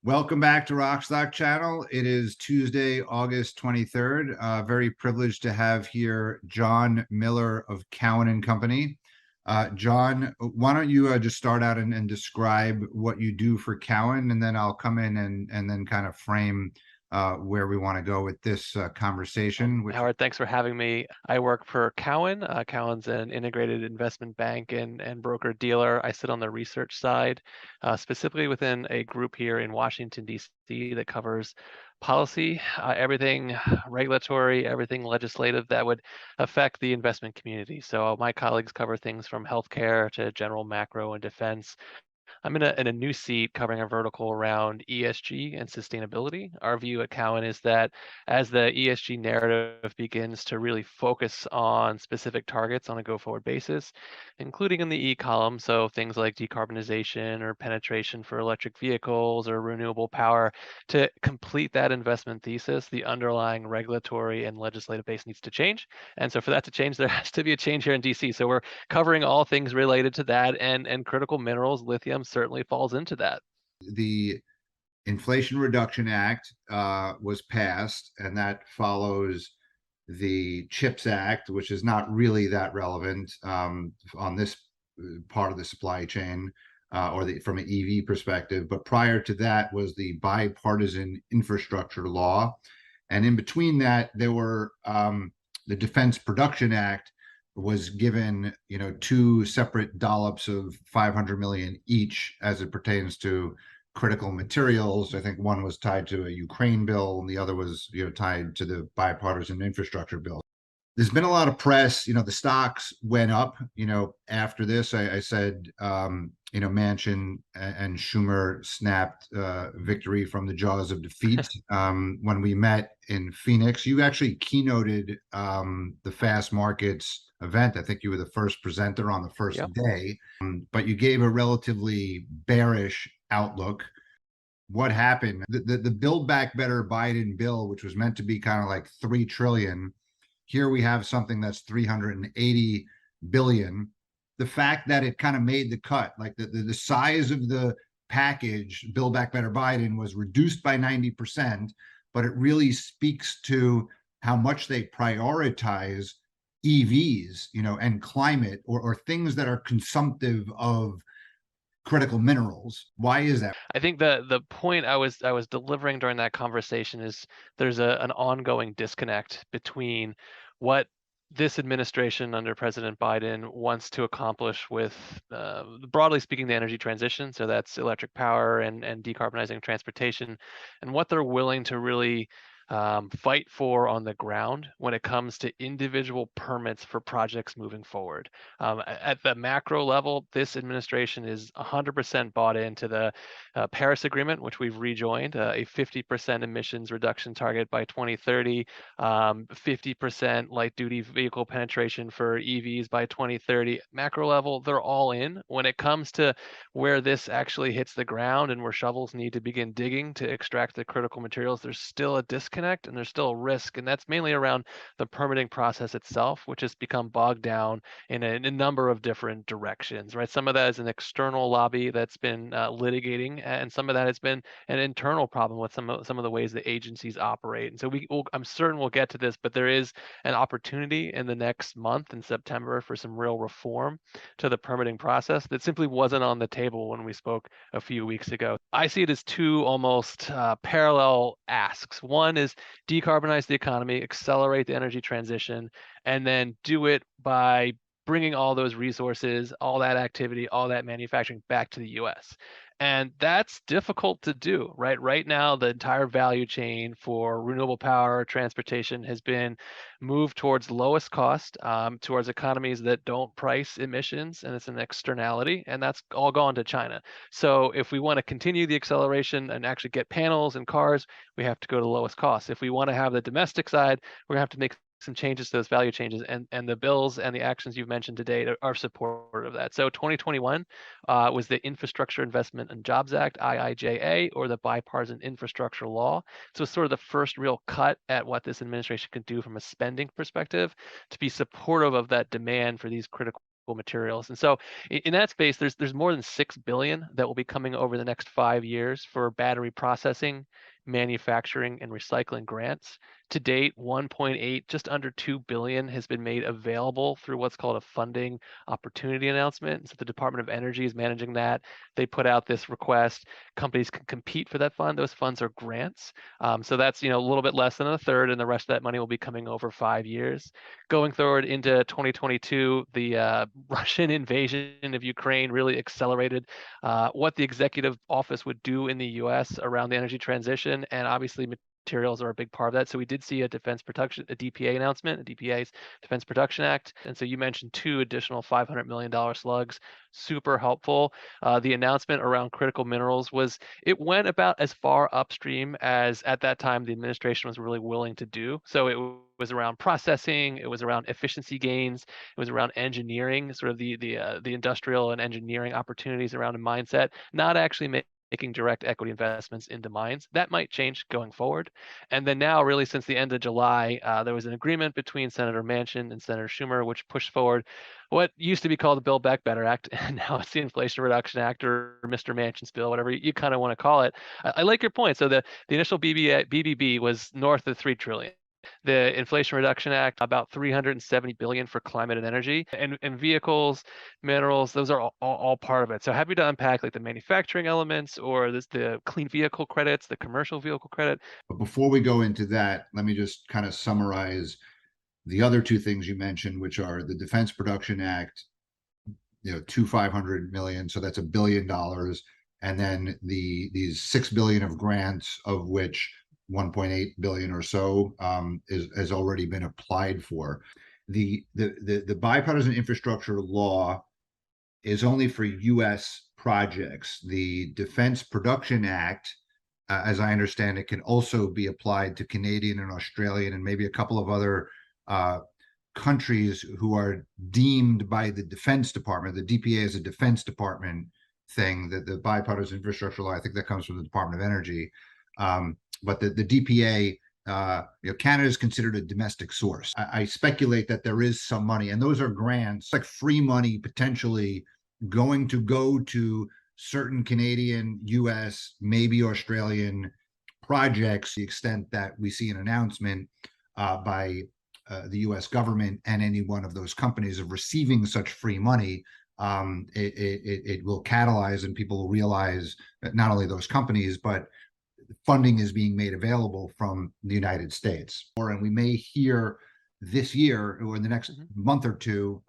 Welcome back to Rockstock Channel. It is Tuesday, August 23rd. Very privileged to have here John Miller of Cowen and Company. John, why don't you just start out and describe what you do for Cowen, and then I'll come in and then kind of frame where we want to go with this conversation. Howard, thanks for having me. I work for Cowen. Cowen's an integrated investment bank and broker dealer. I sit on the research side, specifically within a group here in Washington, D.C. that covers policy, everything regulatory, everything legislative that would affect the investment community. So my colleagues cover things from healthcare to general macro and defense. I'm in a new seat covering a vertical around ESG and sustainability. Our view at Cowen is that as the ESG narrative begins to really focus on specific targets on a go-forward basis, including in the E column, so things like decarbonization or penetration for electric vehicles or renewable power, to complete that investment thesis, the underlying regulatory and legislative base needs to change. And so for that to change, there has to be a change here in DC. So we're covering all things related to that, and critical minerals, lithium certainly falls into that. The Inflation Reduction Act was passed, and that follows the CHIPS Act, which is not really that relevant on this part of the supply chain from an EV perspective. But prior to that was the bipartisan infrastructure law. And in between that, there were the Defense Production Act was given, two separate dollops of 500 million each as it pertains to critical materials. I think one was tied to a Ukraine bill and the other was, tied to the bipartisan infrastructure bill. There's been a lot of press, the stocks went up, after this. I said, Manchin and Schumer snapped victory from the jaws of defeat. When we met in Phoenix, you actually keynoted the Fast Markets event. I think you were the first presenter on the first day, but you gave a relatively bearish outlook. What happened? The Build Back Better Biden bill, which was meant to be kind of like 3 trillion, here we have something that's 380 billion. The fact that it kind of made the cut, like the size of the package, Build Back Better Biden, was reduced by 90%, but it really speaks to how much they prioritize EVs, and climate or things that are consumptive of critical minerals. Why is that? I think the point I was delivering during that conversation is there's an ongoing disconnect between what this administration under President Biden wants to accomplish with, broadly speaking, the energy transition. So that's electric power and decarbonizing transportation, and what they're willing to really fight for on the ground when it comes to individual permits for projects moving forward. At the macro level, this administration is 100% bought into the Paris Agreement, which we've rejoined, a 50% emissions reduction target by 2030, 50% light-duty vehicle penetration for EVs by 2030. Macro level, they're all in. When it comes to where this actually hits the ground and where shovels need to begin digging to extract the critical materials, there's still a disconnect and there's still a risk, and that's mainly around the permitting process itself, which has become bogged down in a number of different directions, right? Some of that is an external lobby that's been litigating, and some of that has been an internal problem with some of the ways the agencies operate. And so I'm certain we'll get to this, but there is an opportunity in the next month in September for some real reform to the permitting process that simply wasn't on the table when we spoke a few weeks ago. I see it as two almost parallel asks. One is decarbonize the economy, accelerate the energy transition, and then do it by bringing all those resources, all that activity, all that manufacturing back to the US. And that's difficult to do, right? Right now, the entire value chain for renewable power, transportation has been moved towards lowest cost, towards economies that don't price emissions, and it's an externality, and that's all gone to China. So if we want to continue the acceleration and actually get panels and cars, we have to go to lowest cost. If we want to have the domestic side, we're going to have to make some changes to those value changes, and the bills and the actions you've mentioned today are supportive of that. So 2021 was the Infrastructure Investment and Jobs Act, IIJA, or the Bipartisan Infrastructure Law. So it's sort of the first real cut at what this administration can do from a spending perspective to be supportive of that demand for these critical materials. And so in that space, there's more than 6 billion that will be coming over the next 5 years for battery processing, manufacturing, and recycling grants. To date, 1.8, just under 2 billion has been made available through what's called a funding opportunity announcement. So the Department of Energy is managing that. They put out this request. Companies can compete for that fund. Those funds are grants. So that's, a little bit less than a third, and the rest of that money will be coming over 5 years. Going forward into 2022, the Russian invasion of Ukraine really accelerated what the executive office would do in the US around the energy transition, and obviously materials are a big part of that. So we did see a DPA announcement, a DPA's Defense Production Act. And so you mentioned 2 additional $500 million slugs, super helpful. The announcement around critical minerals it went about as far upstream as at that time the administration was really willing to do. So it was around processing, it was around efficiency gains, it was around engineering, sort of the industrial and engineering opportunities around a mindset, not actually making direct equity investments into mines. That might change going forward. And then now, really, since the end of July, there was an agreement between Senator Manchin and Senator Schumer, which pushed forward what used to be called the Build Back Better Act, and now it's the Inflation Reduction Act, or Mr. Manchin's bill, whatever you kind of want to call it. I like your point. So the initial BBB was north of 3 trillion. The Inflation Reduction Act, about 370 billion for climate and energy, and vehicles, minerals, those are all part of it. So happy to unpack like the manufacturing elements, or the clean vehicle credits, the commercial vehicle credit. But before we go into that, let me just kind of summarize the other 2 things you mentioned, which are the Defense Production Act, 500 million, so that's $1 billion, and then these 6 billion of grants, of which 1.8 billion or so has already been applied for. The bipartisan infrastructure law is only for U.S. projects. The Defense Production Act, as I understand it, can also be applied to Canadian and Australian and maybe a couple of other countries who are deemed by the Defense Department. The DPA is a Defense Department thing. That the bipartisan infrastructure law, I think that comes from the Department of Energy. But the DPA, Canada is considered a domestic source. I speculate that there is some money, and those are grants, like free money potentially going to go to certain Canadian, US, maybe Australian projects, to the extent that we see an announcement by the US government and any one of those companies of receiving such free money. It will catalyze, and people will realize that not only those companies, but funding is being made available from the United States. And we may hear this year or in the next month or 2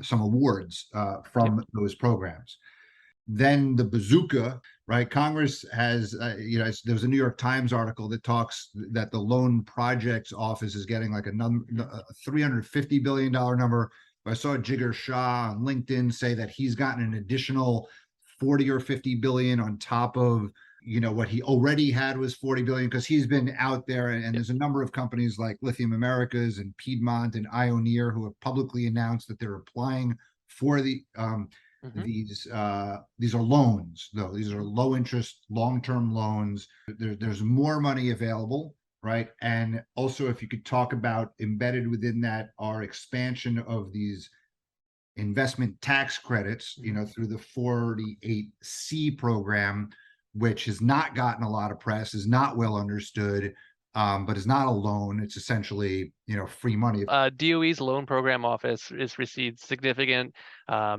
some awards from those programs. Then the bazooka, right? Congress has, there was a New York Times article that talks that the Loan Projects Office is getting like a $350 billion number. I saw Jigar Shah on LinkedIn say that he's gotten an additional 40 or 50 billion on top of what he already had was 40 billion, because he's been out there, and there's a number of companies like Lithium Americas and Piedmont and Ioneer who have publicly announced that they're applying for these are loans, though. These are low interest, long-term loans. There's more money available, right? And also, if you could talk about, embedded within that, our expansion of these investment tax credits, through the 48C program, which has not gotten a lot of press, is not well understood, but is not a loan. It's essentially, free money. DOE's loan program office has received significant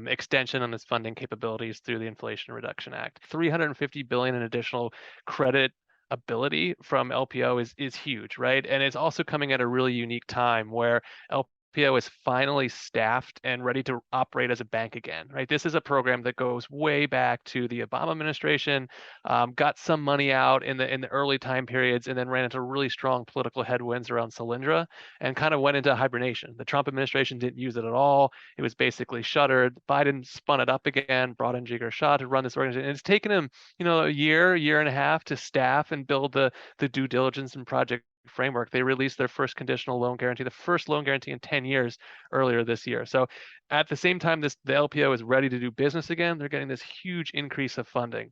extension on its funding capabilities through the Inflation Reduction Act. 350 billion in additional credit ability from LPO is huge, right? And it's also coming at a really unique time where LPO is finally staffed and ready to operate as a bank again, right? This is a program that goes way back to the Obama administration, got some money out in the early time periods, and then ran into really strong political headwinds around Solyndra and kind of went into hibernation. The Trump administration didn't use it at all. It was basically shuttered. Biden spun it up again, brought in Jigar Shah to run this organization. And it's taken him, a year and a half to staff and build the due diligence and project framework. They released their first conditional loan guarantee, the first loan guarantee in 10 years earlier this year. So at the same time, the LPO is ready to do business again. They're getting this huge increase of funding.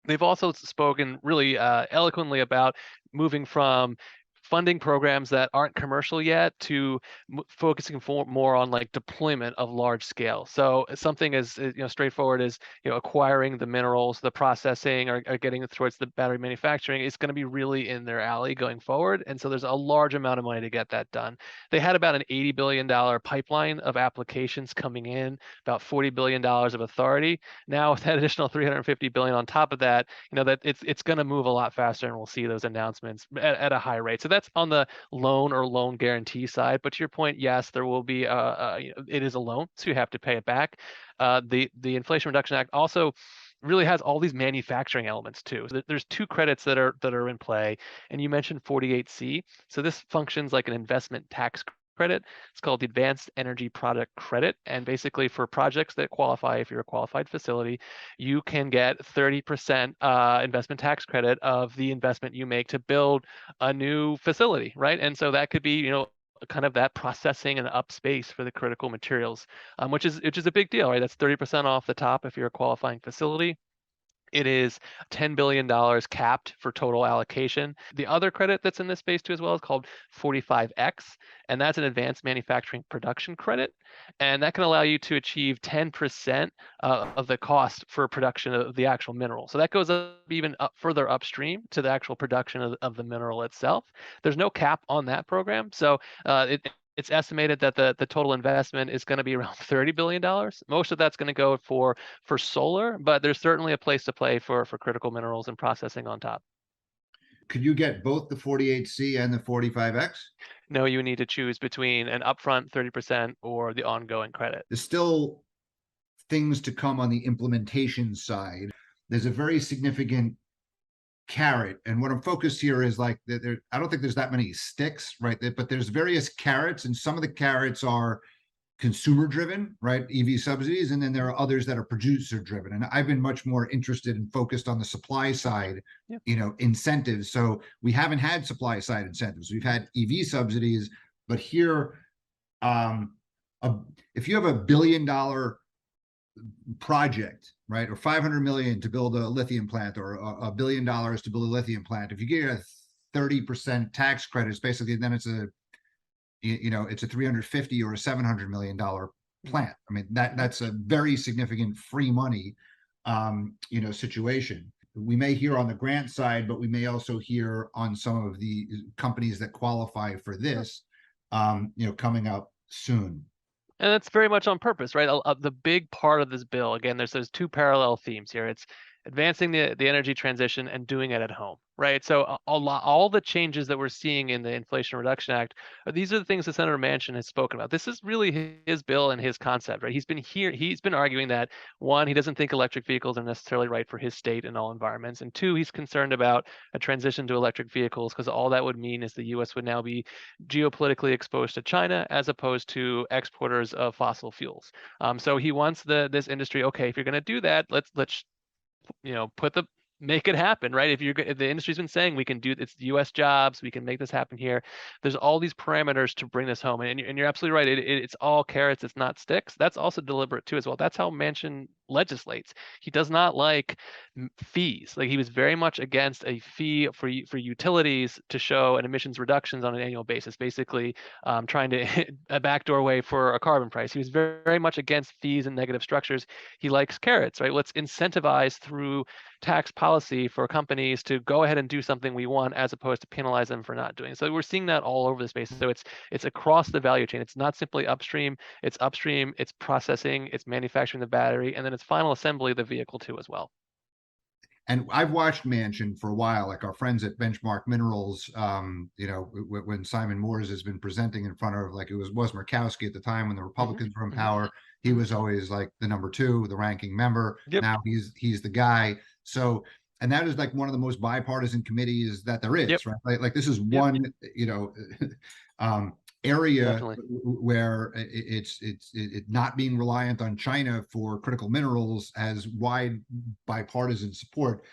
They've also spoken really eloquently about moving from funding programs that aren't commercial yet to focusing more on like deployment of large scale. So something as straightforward as acquiring the minerals, the processing, or getting towards the battery manufacturing is going to be really in their alley going forward. And so there's a large amount of money to get that done. They had about an $80 billion pipeline of applications coming in, about $40 billion of authority. Now with that additional 350 billion on top of that, that it's going to move a lot faster, and we'll see those announcements at a high rate. So that's on the loan or loan guarantee side. But to your point, yes, there will be it is a loan, so you have to pay it back. The Inflation Reduction Act also really has all these manufacturing elements too. So there's two credits that are in play, and you mentioned 48C. So this functions like an investment tax credit. It's called the Advanced Energy Product Credit. And basically for projects that qualify, if you're a qualified facility, you can get 30% investment tax credit of the investment you make to build a new facility, right? And so that could be, kind of that processing and up space for the critical materials, which is a big deal, right? That's 30% off the top if you're a qualifying facility. It is $10 billion capped for total allocation. The other credit that's in this space too as well is called 45X, and that's an advanced manufacturing production credit. And that can allow you to achieve 10% of the cost for production of the actual mineral. So that goes up even further upstream to the actual production of the mineral itself. There's no cap on that program. So it's estimated that the total investment is going to be around $30 billion. Most of that's going to go for solar, but there's certainly a place to play for critical minerals and processing on top. Could you get both the 48C and the 45X? No, you need to choose between an upfront 30% or the ongoing credit. There's still things to come on the implementation side. There's a very significant carrot, and what I'm focused here is like I don't think there's that many sticks, right? But there's various carrots, and some of the carrots are consumer driven, right? EV subsidies, and then there are others that are producer driven. And I've been much more interested and focused on the supply side, incentives. So we haven't had supply side incentives. We've had EV subsidies, but here, if you have $1 billion project, right, or 500 million to build a lithium plant, or $1 billion to build a lithium plant, if you get a 30% tax credit, it's basically then it's a it's a 350 or a $700 million plant. I mean, that's a very significant free money situation. We may hear on the grant side, but we may also hear on some of the companies that qualify for this coming up soon. And that's very much on purpose, right? The big part of this bill, again, there's those two parallel themes here. It's advancing the energy transition and doing it at home, right? So all the changes that we're seeing in the Inflation Reduction Act, these are the things that Senator Manchin has spoken about. This is really his bill and his concept, right? He's been arguing that, one, he doesn't think electric vehicles are necessarily right for his state in all environments, and two, he's concerned about a transition to electric vehicles because all that would mean is the U.S. would now be geopolitically exposed to China as opposed to exporters of fossil fuels. So he wants this industry, okay, if you're going to do that, let's make it happen, right? If the industry's been saying we can do it's U.S. jobs, we can make this happen here. There's all these parameters to bring this home, and you're absolutely right. It's all carrots, it's not sticks. That's also deliberate too, as well. That's how Manchin legislates. He does not like fees. Like he was very much against a fee for utilities to show an emissions reductions on an annual basis, basically trying to hit a backdoor way for a carbon price. He was very, very much against fees and negative structures. He likes carrots, right? Let's incentivize through tax policy for companies to go ahead and do something we want as opposed to penalize them for not doing. So we're seeing that all over the space. So it's across the value chain. It's not simply upstream, it's processing, it's manufacturing the battery, and then it's final assembly of the vehicle too as well. And I've watched Manchin for a while, like our friends at Benchmark Minerals, when Simon Moores has been presenting in front of, like it was Murkowski at the time when the Republicans were in power. He was always like the number two, the ranking member. Now he's the guy. So, and that is like one of the most bipartisan committees that there is, right? Like this is one, area Definitely. where it's not being reliant on China for critical minerals has wide bipartisan support,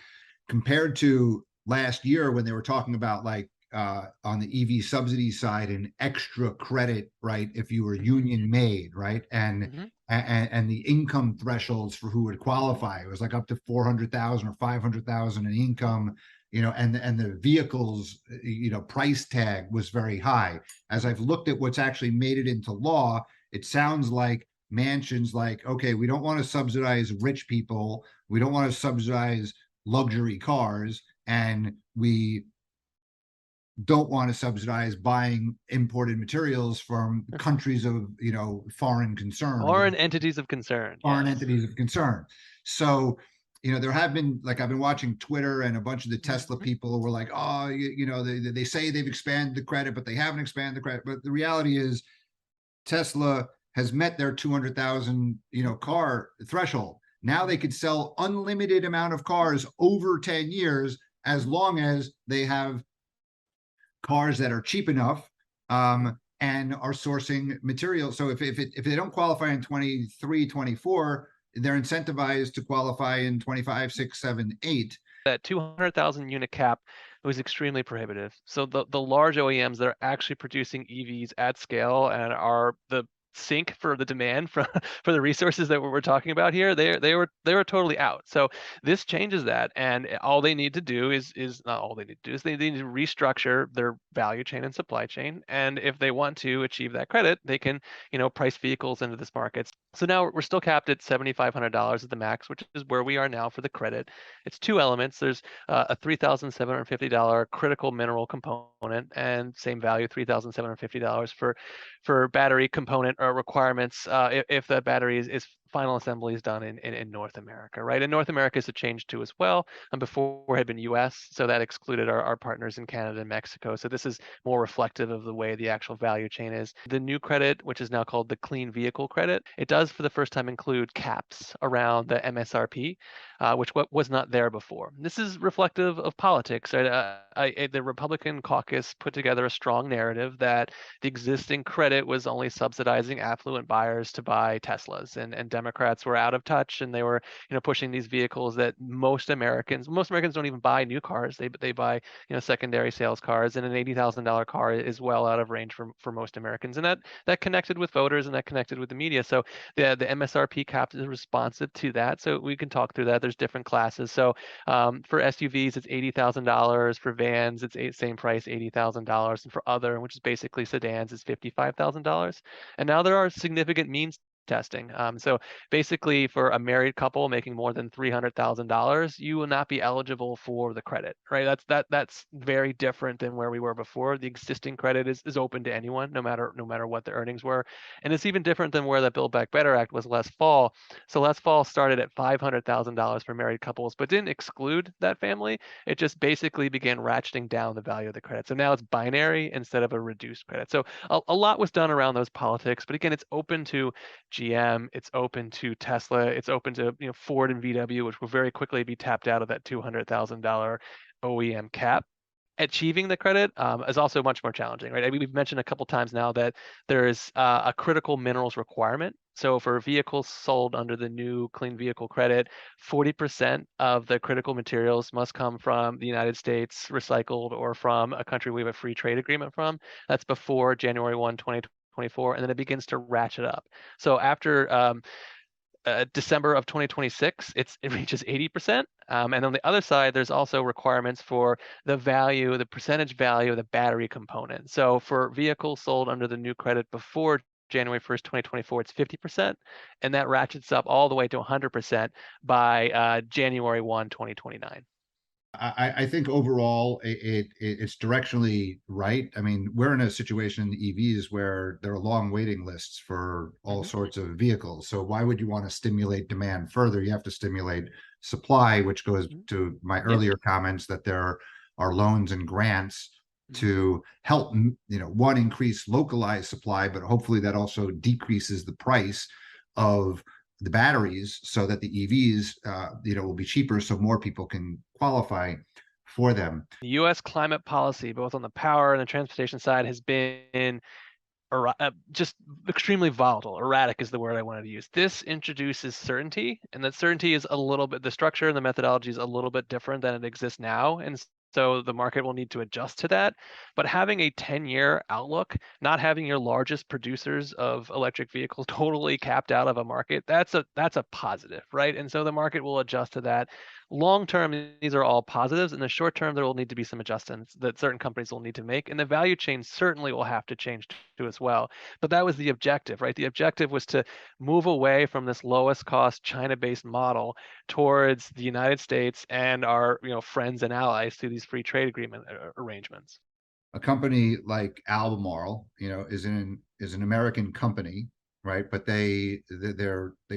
compared to last year when they were talking about like on the EV subsidy side an extra credit, right, if you were union made, right, and the income thresholds for who would qualify. It was like up to 400,000 or 500,000 in income. and the vehicles, price tag was very high. As I've looked at what's actually made it into law, it sounds like mansions like, okay, we don't want to subsidize rich people, we don't want to subsidize luxury cars, and we don't want to subsidize buying imported materials from countries of foreign concern, Foreign entities of concern. foreign Yes. entities of concern. So there have been, like, I've been watching Twitter, and a bunch of the Tesla people were like, oh, they say they've expanded the credit, but they haven't expanded the credit. But the reality is Tesla has met their 200,000 car threshold. Now they could sell unlimited amount of cars over 10 years, as long as they have cars that are cheap enough, and are sourcing materials. So if they don't qualify in 23, 24, they're incentivized to qualify in 25, 6, 7, 8. That 200,000 unit cap was extremely prohibitive. So the large OEMs that are actually producing EVs at scale and are the sink for the demand for the resources that we're talking about here, they were totally out. So this changes that, and all they need to do is not all they need to do is they need to restructure their value chain and supply chain. And if they want to achieve that credit, they can price vehicles into this market. So now we're still capped at $7,500 at the max, which is where we are now for the credit. It's two elements. There's a $3,750 critical mineral component, and same value, $3,750 for battery component requirements if the battery is final assembly is done in North America, right? And North America is a change too as well. And before had been US, so that excluded our partners in Canada and Mexico. So this is more reflective of the way the actual value chain is. The new credit, which is now called the Clean Vehicle Credit, it does for the first time include caps around the MSRP, which was not there before. This is reflective of politics, right? The Republican caucus put together a strong narrative that the existing credit was only subsidizing affluent buyers to buy Teslas, and Democrats were out of touch, and they were pushing these vehicles that most Americans don't even buy new cars. They buy secondary sales cars, and an $80,000 car is well out of range for most Americans, and that connected with voters, and that connected with the media. So the MSRP cap is responsive to that. So we can talk through that. There's different classes. So for SUVs, it's $80,000. For vans, it's same price, $80,000, and for other, which is basically sedans, is $55,000. And now there are significant means testing. So basically, for a married couple making more than $300,000, you will not be eligible for the credit, right? That's very different than where we were before. The existing credit is open to anyone, no matter what the earnings were, and it's even different than where the Build Back Better Act was last fall. So last fall started at $500,000 for married couples, but didn't exclude that family. It just basically began ratcheting down the value of the credit. So now it's binary instead of a reduced credit. So a lot was done around those politics, but again, it's open to GM, it's open to Tesla, it's open to Ford and VW, which will very quickly be tapped out of that $200,000 OEM cap. Achieving the credit is also much more challenging, right? I mean, we've mentioned a couple times now that there is a critical minerals requirement. So for vehicles sold under the new Clean Vehicle Credit, 40% of the critical materials must come from the United States, recycled, or from a country we have a free trade agreement from. That's before January 1, 2024, and then it begins to ratchet up. So after December of 2026, it reaches 80%. And on the other side, there's also requirements for the percentage value of the battery component. So for vehicles sold under the new credit before January 1st, 2024, it's 50%, and that ratchets up all the way to 100% by January 1, 2029. I think overall it's directionally right. I mean, we're in a situation in EVs where there are long waiting lists for all sorts of vehicles. So why would you want to stimulate demand further? You have to stimulate supply, which goes to my earlier comments that there are loans and grants to help, one, increase localized supply, but hopefully that also decreases the price of the batteries so that the EVs, will be cheaper, so more people can qualify for them. The U.S. climate policy, both on the power and the transportation side, has been just extremely volatile. Erratic is the word I wanted to use. This introduces certainty, and that certainty is a little bit, the structure and the methodology is a little bit different than it exists now. And so the market will need to adjust to that. But having a 10-year outlook, not having your largest producers of electric vehicles totally capped out of a market, that's a positive, right? And so the market will adjust to that. long term, these are all positives. In the short term, there will need to be some adjustments that certain companies will need to make, and the value chain certainly will have to change too as well. But that was the objective, right? The objective was to move away from this lowest cost China-based model towards the United States and our friends and allies through these free trade agreement arrangements. A company like Albemarle, is an American company, right? But they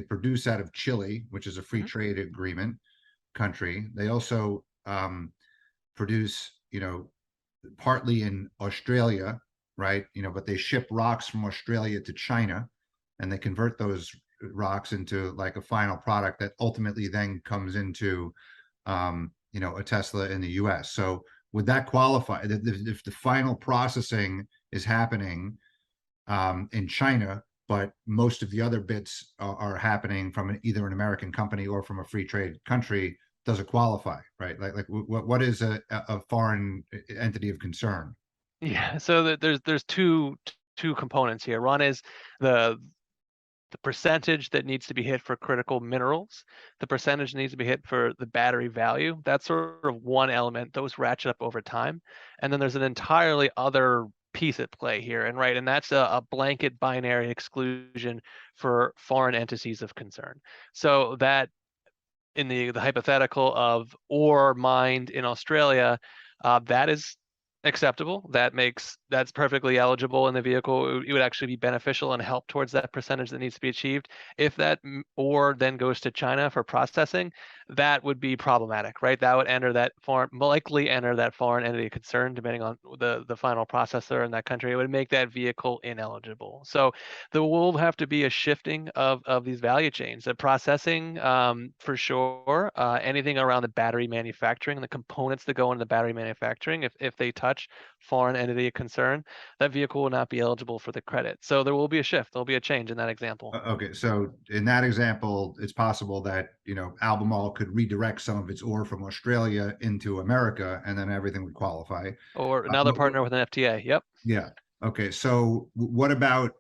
produce out of Chile, which is a free Mhm. trade agreement country. They also produce, partly in Australia, right? But they ship rocks from Australia to China, and they convert those rocks into like a final product that ultimately then comes into, a Tesla in the U.S. So would that qualify if the final processing is happening in China, but most of the other bits are happening from either an American company or from a free trade country? Does it qualify, right? Like what is a foreign entity of concern? Yeah, so there's two components here. One is the the percentage that needs to be hit for critical minerals, the percentage needs to be hit for the battery value. That's sort of one element. Those ratchet up over time. And then there's an entirely other piece at play here. And that's a blanket binary exclusion for foreign entities of concern. So that in the hypothetical of ore mined in Australia, that is acceptable. That's perfectly eligible in the vehicle. It would actually be beneficial and help towards that percentage that needs to be achieved. If that ore then goes to China for processing, that would be problematic, right? That would likely enter that foreign entity of concern, depending on the final processor in that country. It would make that vehicle ineligible. So there will have to be a shifting of these value chains. The processing, for sure, anything around the battery manufacturing, the components that go into the battery manufacturing, if they touch foreign entity of concern, that vehicle will not be eligible for the credit. So there will be a shift. There'll be a change in that example. Okay, so in that example, it's possible that Albemarle could redirect some of its ore from Australia into America, and then everything would qualify. Or another partner with an FTA. Yep. Yeah. Okay. So what about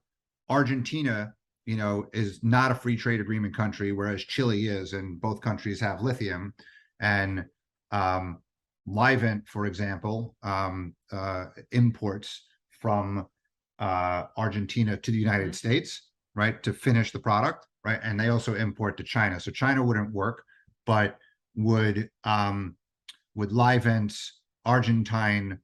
Argentina? Is not a free trade agreement country, whereas Chile is, and both countries have lithium. And Livent, for example, imports from Argentina to the United States, right, to finish the product, right, and they also import to China. So China wouldn't work, but would Livent's Argentine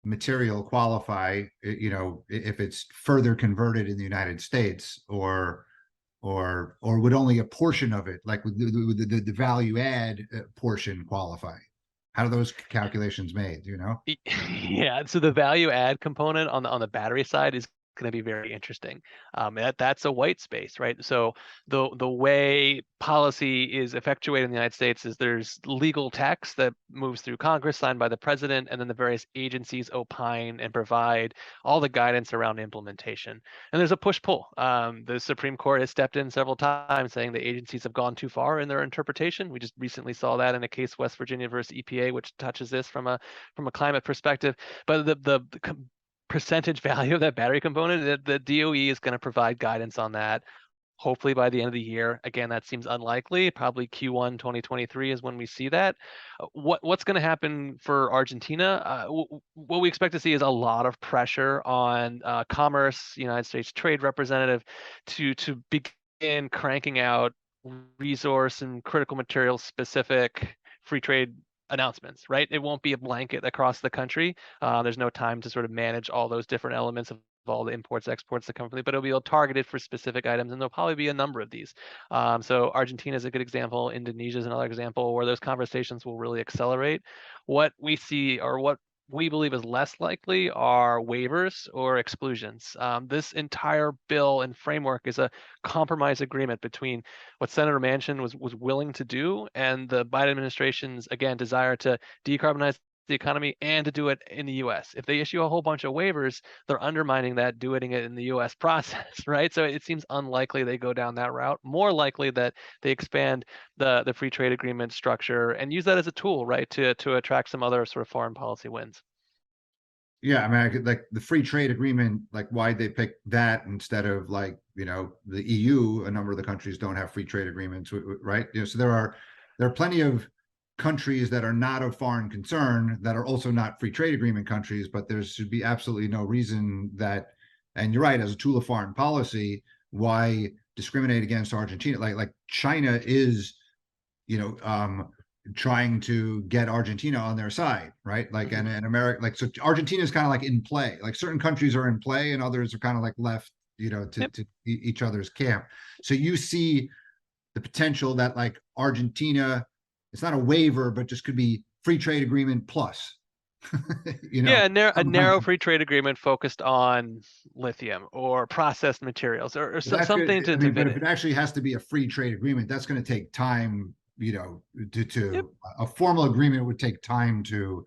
material qualify, if it's further converted in the United States, or would only a portion of it, like the value add portion, qualify? How do those calculations made, Yeah, so the value add component on the battery side is going to be very interesting. That's a white space, right? So the way policy is effectuated in the United States is there's legal text that moves through Congress, signed by the president, and then the various agencies opine and provide all the guidance around implementation. And there's a push-pull. The Supreme Court has stepped in several times saying the agencies have gone too far in their interpretation. We just recently saw that in a case, West Virginia versus EPA, which touches this from a climate perspective. But the percentage value of that battery component, the DOE is going to provide guidance on that, hopefully by the end of the year. Again, that seems unlikely. Probably Q1 2023 is when we see that. What's going to happen for Argentina? What we expect to see is a lot of pressure on Commerce, United States Trade Representative, to begin cranking out resource and critical materials specific free trade announcements, right? It won't be a blanket across the country. There's no time to sort of manage all those different elements of all the imports, exports that come from it, but it'll be targeted for specific items, and there'll probably be a number of these. So Argentina is a good example. Indonesia is another example where those conversations will really accelerate. What we see, or what we believe is less likely, are waivers or exclusions. This entire bill and framework is a compromise agreement between what Senator Manchin was willing to do and the Biden administration's, again, desire to decarbonize the economy and to do it in the US. If they issue a whole bunch of waivers, they're undermining that, doing it in the US process, right? So it seems unlikely they go down that route. More likely that they expand the free trade agreement structure and use that as a tool, right, to attract some other sort of foreign policy wins. Yeah, I mean, I could, like, the free trade agreement, like, why'd they pick that instead of, like, the EU? A number of the countries don't have free trade agreements, right? So there are plenty of countries that are not of foreign concern that are also not free trade agreement countries, but there should be absolutely no reason that, and you're right, as a tool of foreign policy, why discriminate against Argentina? Like China is, trying to get Argentina on their side, right? Like, and America, like, so Argentina is kind of like in play. Like certain countries are in play, and others are kind of like left, to each other's camp. So you see the potential that like Argentina, it's not a waiver, but just could be free trade agreement plus. Yeah, a narrow free trade agreement focused on lithium or processed materials or something I to mean, but fit if in. it actually has to be a free trade agreement, that's going to take time. Yep. A formal agreement would take time to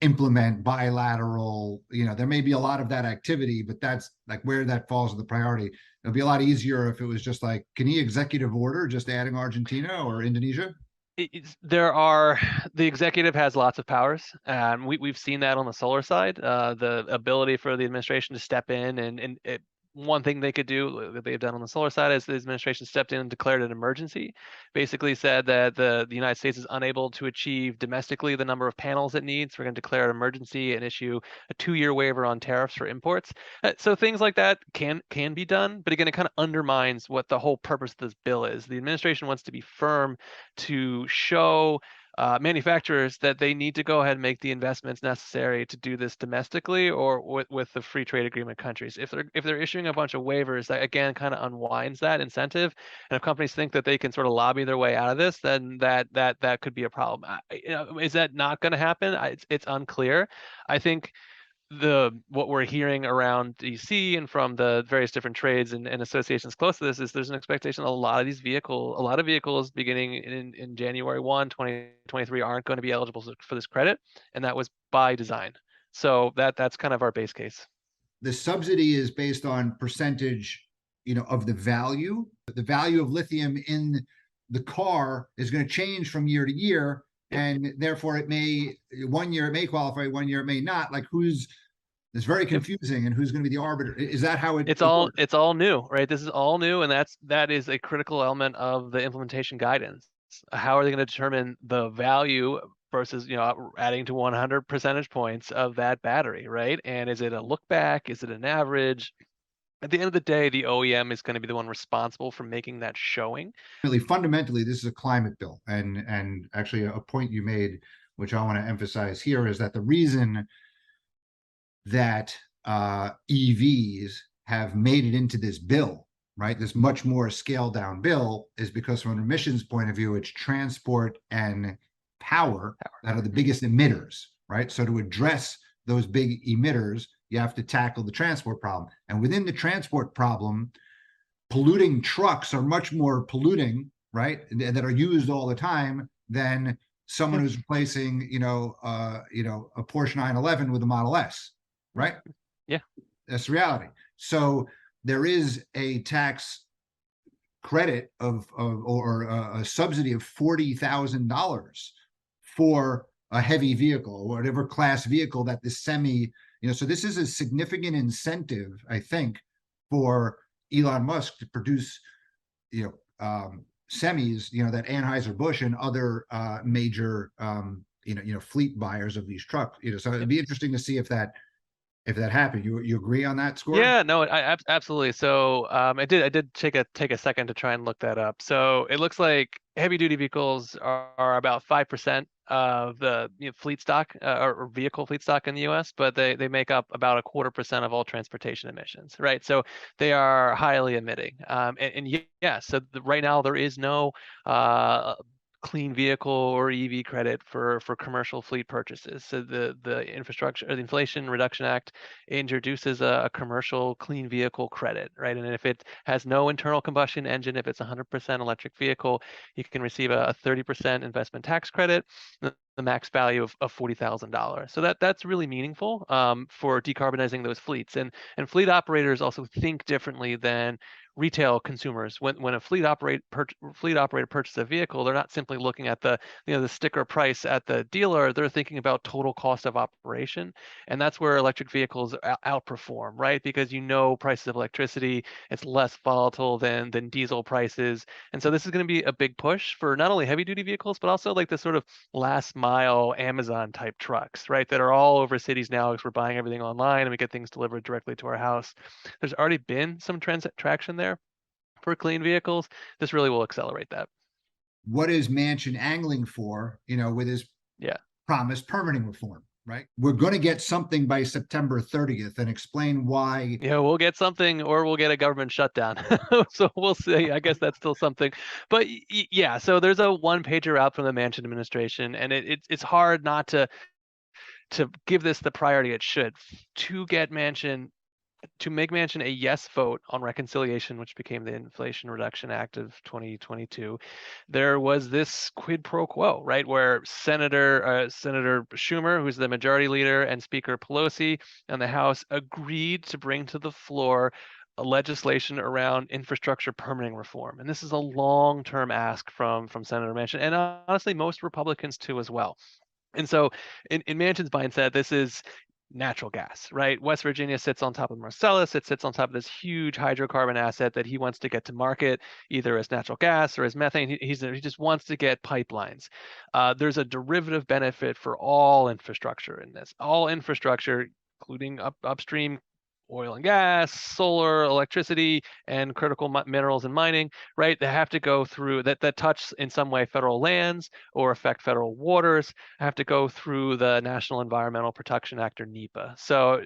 implement bilateral. There may be a lot of that activity, but that's like where that falls in the priority. It'll be a lot easier if it was just like, can he executive order just adding Argentina or Indonesia? The executive has lots of powers, and we've seen that on the solar side. The ability for the administration to step in and one thing they could do that they've done on the solar side is the administration stepped in and declared an emergency, basically said that the United States is unable to achieve domestically the number of panels it needs. We're going to declare an emergency and issue a 2-year waiver on tariffs for imports. So things like that can be done, but again, it kind of undermines what the whole purpose of this bill is. The administration wants to be firm to show manufacturers that they need to go ahead and make the investments necessary to do this domestically or with the free trade agreement countries. If they're issuing a bunch of waivers, that again kind of unwinds that incentive. And if companies think that they can sort of lobby their way out of this, then that could be a problem. Is that not going to happen? It's unclear. I think what we're hearing around DC and from the various different trades and associations close to this is there's an expectation a lot of vehicles beginning in January 1, 2023 aren't going to be eligible for this credit, and that was by design. So that's kind of our base case. The subsidy is based on percentage, of the value. The value of lithium in the car is going to change from year to year, and therefore one year it may qualify, one year it may not. Like it's very confusing, and who's going to be the arbiter? Is that how it's all new, right? This is all new, and that is a critical element of the implementation guidance. How are they going to determine the value versus adding to 100 percentage points of that battery, right? And is it a look back? Is it an average? At the end of the day, the OEM is going to be the one responsible for making that showing. Really, fundamentally, this is a climate bill, and actually a point you made, which I want to emphasize here, is that the reason that EVs have made it into this bill, right? This much more scaled down bill is because from an emissions point of view, it's transport and power that are the biggest emitters, right? So to address those big emitters, you have to tackle the transport problem. And within the transport problem, polluting trucks are much more polluting, right? That are used all the time than someone who's replacing, a Porsche 911 with a Model S, right? Yeah, that's the reality. So there is a tax credit or a subsidy of $40,000 for a heavy vehicle or whatever class vehicle that the semi, so this is a significant incentive, I think, for Elon Musk to produce, semis, that Anheuser-Busch and other major, fleet buyers of these trucks, so it'd be interesting to see if that happened. You agree on that score? Yeah, no, absolutely. So I did take a second to try and look that up. So it looks like heavy duty vehicles are about 5% of the fleet stock or vehicle fleet stock in the U.S., but they make up about 0.25% of all transportation emissions, right? So they are highly emitting. So right now there is no clean vehicle or EV credit for commercial fleet purchases. So the infrastructure or the Inflation Reduction Act introduces a commercial clean vehicle credit, right? And if it has no internal combustion engine, if it's 100% electric vehicle, you can receive a 30% investment tax credit, the max value of $40,000. So that's really meaningful for decarbonizing those fleets. And fleet operators also think differently than retail consumers. When a fleet operator purchases a vehicle, they're not simply looking at the sticker price at the dealer. They're thinking about total cost of operation, and that's where electric vehicles outperform, right? Because prices of electricity, it's less volatile than diesel prices, and so this is going to be a big push for not only heavy duty vehicles, but also like the sort of last mile Amazon type trucks, right? That are all over cities now because we're buying everything online and we get things delivered directly to our house. There's already been some traction there for clean vehicles. This really will accelerate that. What is Manchin angling for, with his promised permitting reform, right? We're going to get something by September 30th, and explain why. Yeah, we'll get something or we'll get a government shutdown. So we'll see. I guess that's still something. But yeah, so there's a one-pager out from the Manchin administration, and it's hard not to give this the priority it should to make Manchin a yes vote on reconciliation, which became the Inflation Reduction Act of 2022. There was this quid pro quo, right, where Senator Schumer, who's the majority leader, and Speaker Pelosi and the House agreed to bring to the floor a legislation around infrastructure permitting reform. And this is a long-term ask from Senator Manchin, and honestly, most Republicans too as well. And so in Manchin's mindset, this is natural gas, right? West Virginia sits on top of Marcellus. It sits on top of this huge hydrocarbon asset that he wants to get to market, either as natural gas or as methane. He just wants to get pipelines. There's a derivative benefit for all infrastructure in this. All infrastructure, including upstream oil and gas, solar, electricity, and critical minerals and mining, right? They have to go through that touch in some way federal lands or affect federal waters, have to go through the National Environmental Protection Act, or NEPA. So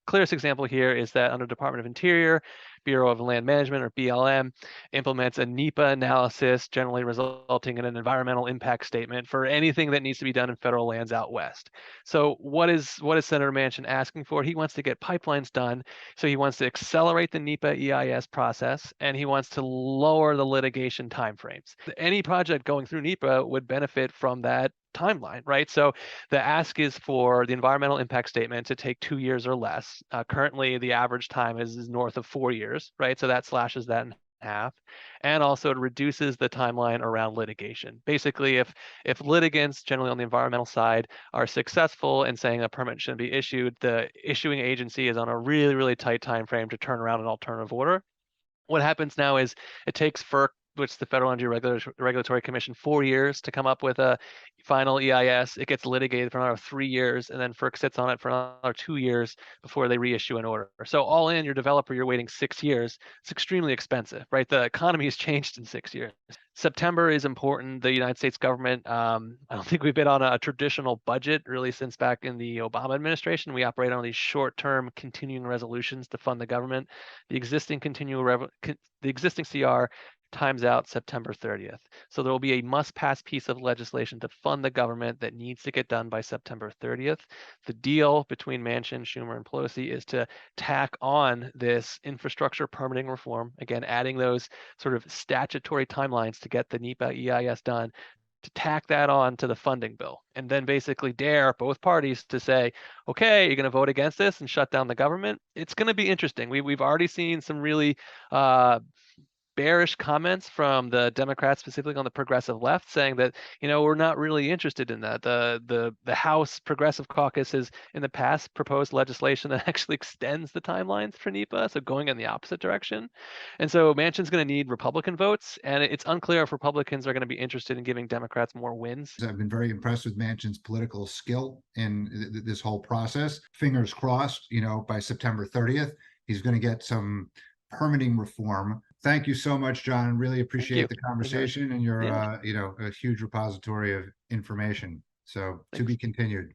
clearest example here is that under Department of Interior, Bureau of Land Management, or BLM, implements a NEPA analysis, generally resulting in an environmental impact statement for anything that needs to be done in federal lands out west. So what is Senator Manchin asking for? He wants to get pipelines done. So he wants to accelerate the NEPA EIS process, and he wants to lower the litigation timeframes. Any project going through NEPA would benefit from that timeline, right? So the ask is for the environmental impact statement to take 2 years or less. Currently, the average time is north of 4 years, right? So that slashes that in half. And also it reduces the timeline around litigation. Basically, if litigants, generally on the environmental side, are successful in saying a permit shouldn't be issued, the issuing agency is on a really, really tight time frame to turn around an alternative order. What happens now is it takes FERC, which is the Federal Energy Regulatory Commission, 4 years to come up with a final EIS. It gets litigated for another 3 years, and then FERC sits on it for another 2 years before they reissue an order. So all in, your developer, you're waiting 6 years. It's extremely expensive, right? The economy has changed in 6 years. September is important. The United States government, I don't think we've been on a traditional budget really since back in the Obama administration. We operate on these short-term continuing resolutions to fund the government. The existing CR times out September 30th. So there will be a must-pass piece of legislation to fund the government that needs to get done by September 30th. The deal between Manchin, Schumer, and Pelosi is to tack on this infrastructure permitting reform, again, adding those sort of statutory timelines to get the NEPA EIS done, to tack that on to the funding bill, and then basically dare both parties to say, okay, you're going to vote against this and shut down the government. It's going to be interesting. We've already seen some really bearish comments from the Democrats, specifically on the progressive left, saying that we're not really interested in that. The House Progressive Caucus has in the past proposed legislation that actually extends the timelines for NEPA, so going in the opposite direction. And so Manchin's going to need Republican votes, and it's unclear if Republicans are going to be interested in giving Democrats more wins. I've been very impressed with Manchin's political skill in this whole process. Fingers crossed, by September 30th, he's going to get some permitting reform. Thank you so much, John. Really appreciate the conversation, and you're, a huge repository of information. So to be continued.